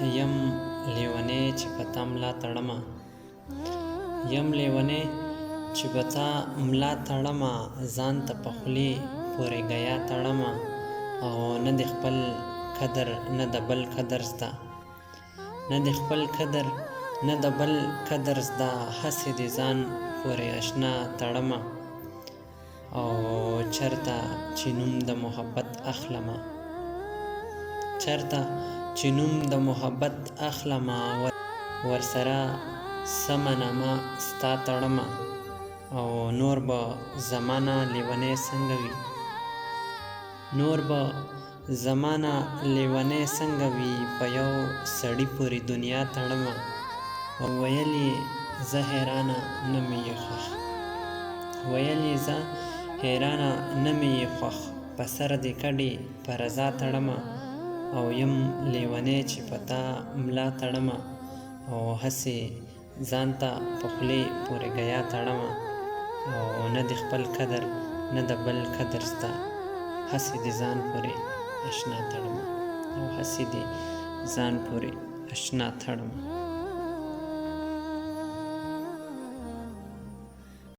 یم لیونی چې په تا ملا تړمه یم لیونی چې په تا ملا تړمه ځان ته په خولې پورې ګیا تړمه او نه د خپل قدر نه د بل قدر زده نه د خپل قدر نه د بل قدر زده هسې د ځان پورې اشنا تړمه او چرته چې نوم د محبت اخلمه چرته چې نوم د محبت اخلمه ورسره سمه نامه ستا تړمه او نور به زمانه لیونی څنګه وي نور به زمانه لیونی څنګه وي په یو سړي پورې دنیا تړمه او ویل یې زه حیرانه نه مې یې خوښ ویل یې زه حیرانه نه مې یې خوښ په سر دې کډې په رضا تړمه او یم لیونی چې په تا ملا تړمه او هسې ځان ته په خولې پورې ګیا تړمه او نه د خپل قدر نه د بل قدر زده هسې د ځان پورې اشنا تړمه او هسې د ځان پورې اشنا تړمه